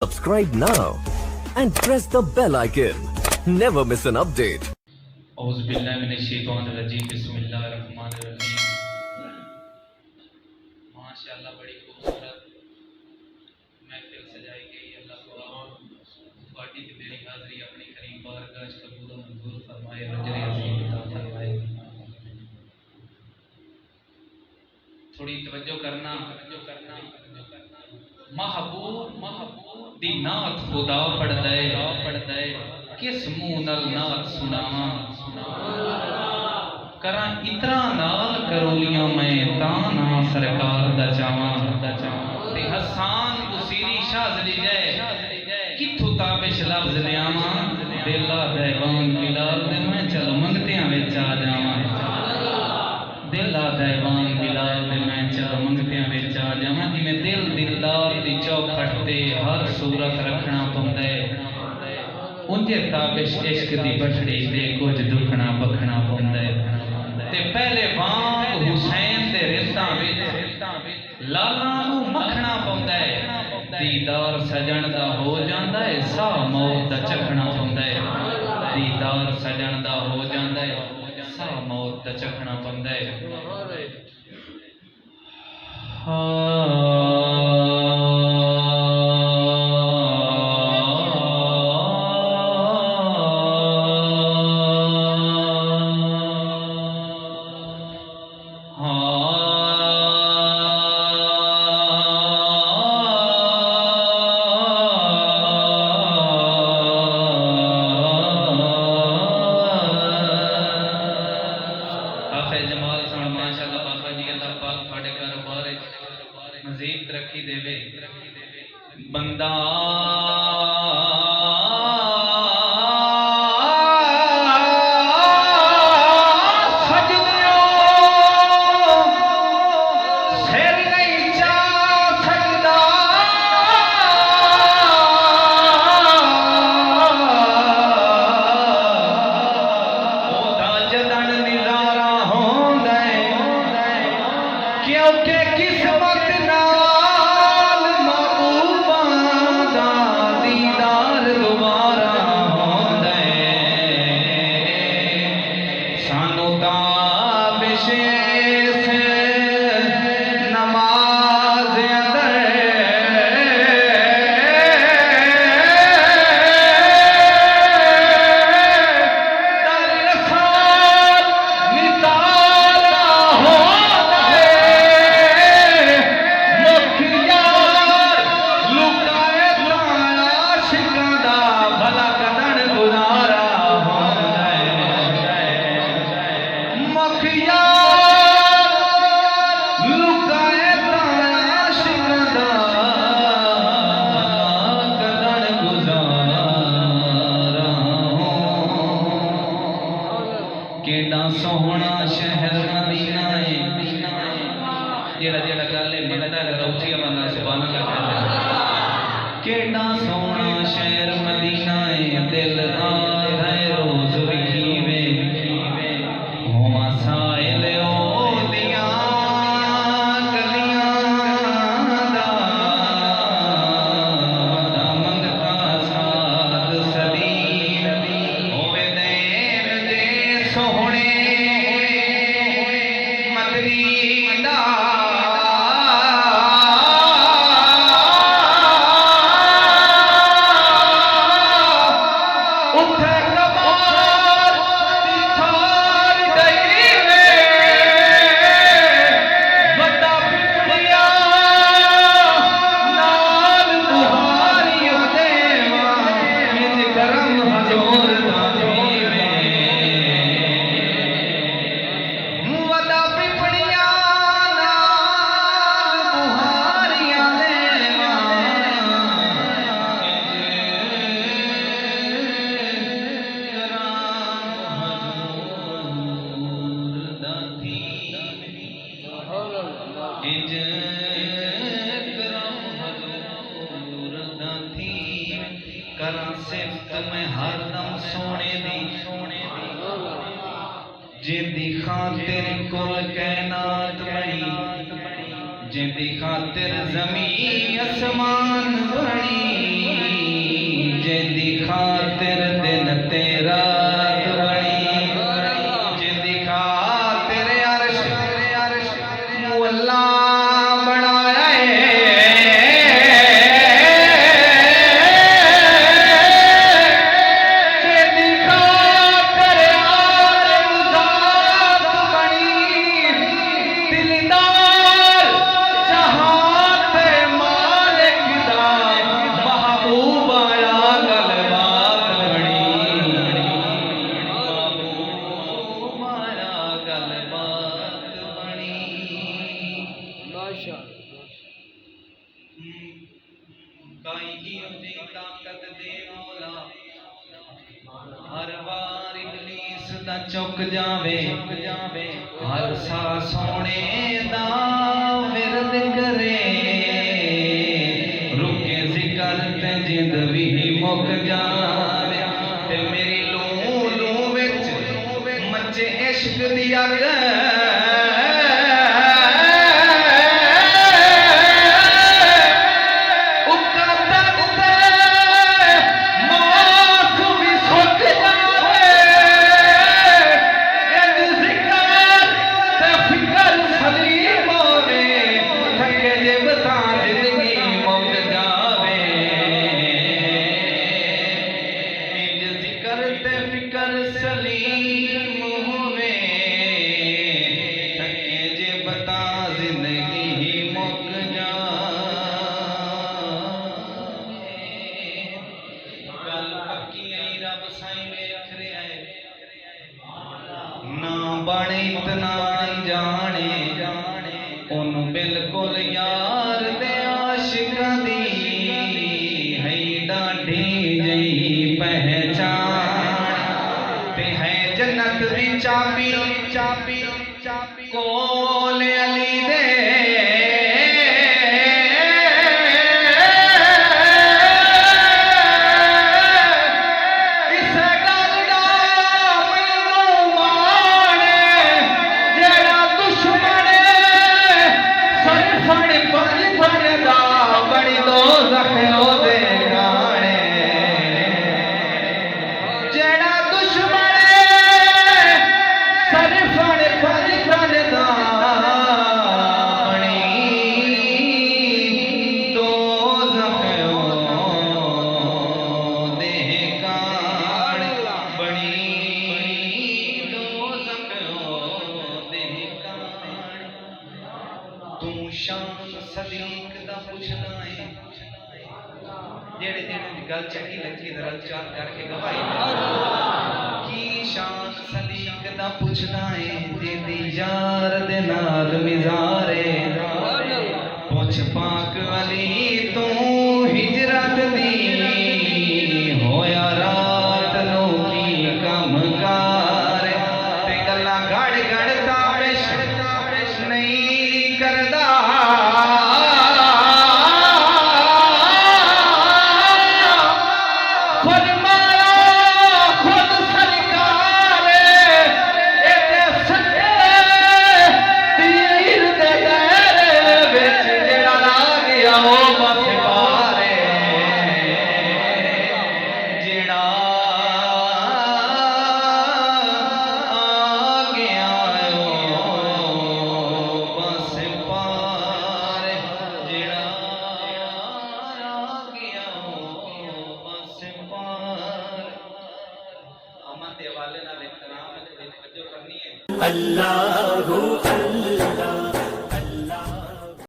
Subscribe now and press the bell icon. Never miss an update. माशाअल्लाह बड़ी खूबसूरत महफिल सजाई गई। अल्लाह पार्टी की मेरी हाज़िरी अपनी करीम बारगाह कबूल और मंजूर फरमाए, अजर अज़ीम अता फरमाए। थोड़ी तवज्जो करना। महबूब दी नात खुदा पढ़दा है, किस मुंह नाल नात सुनावा। करा इतरा नाल करोलियां मैं तां ना सरकार दा चावां। ते हसान बुसीरी शाज़ली जाए किथों ताबिश लफ्ज़ लियावां। दिला दैवान बिलाल दे मैं चल मंगतियां विच आ जावां। दिला दैवान बिलाल दे मैं चल मंगतियां विच आ जावां। जिवें दिल दिलदार दी चौखट ते हर सूरत रखना पौंदा है, उंजे ताबिश इश्क दी बठड़ी ते कुछ दुखना बखना पौंदा है। ते पहले वांग हुसैन दे रिश्तां विच लालां नूं मखना पौंदा है। दीदार सजण दा हो जांदा है, साह मौत दा चखना पौंदा है। दीदार सजण दा हो जांदा है, साह मौत दा चखना पौंदा है। मज़ीद तरक्की देवे बंदा क्योंकि किस्मत नाल महबूबां दा दीदार दोबारा होंदा है। सानू ताबिश नमाज अंदर सोहना शहर मदीना है। जेड़ा जेड़ा गल है मनदा है रौची बंदा सुभान अल्लाह कहता है। केड़ा सोहना शहर मदीना है, दिल आंदा है रोज विखीवे होवा साइल ओ दियां गलियां दा मंगता साध सलीम होवे देन दे सोहणे मैं हरदम सोने दी जिंदी खातिर कुल कैनात बनी, जिंदी खातिर ज़मीन आसमान बनी। खातिर दिन ते रात बनी जिंदी खातिर अर्श मुअल्ला बनाया जिंदी खातिर आलम ज़ात बनी दिलदार जहां ते मालिक दा महबूब आया गलबात बनी महबूब आया गलबात बनी काई दी ताकत दे मौला हर बार इबलीस दा चुक जावे हर सा सोने दा विरद करे रुके जिक्र ते जिंद भी मुक जावे ते मेरी लू विच मचे इश्क दी अग ना बने इतना जाने उन बिल्कुल यार दे आशिका दी है डाढ़ी जई पहचान ते है जन्नत दी चाबी कोल अली दे तू शान सदीक दा पुछना है जेड़े जेड़े दी गल चंगी लगी दरल चार करके गवाही की शान सदीक दा पुछना है जेदी यार दे नाल मिजारे पुछ पाक अली तू हिजरत दी होया रात नो की कम कार ते गल्ला घड़ घड़ ताबिश नहीं करदा अल्लाहु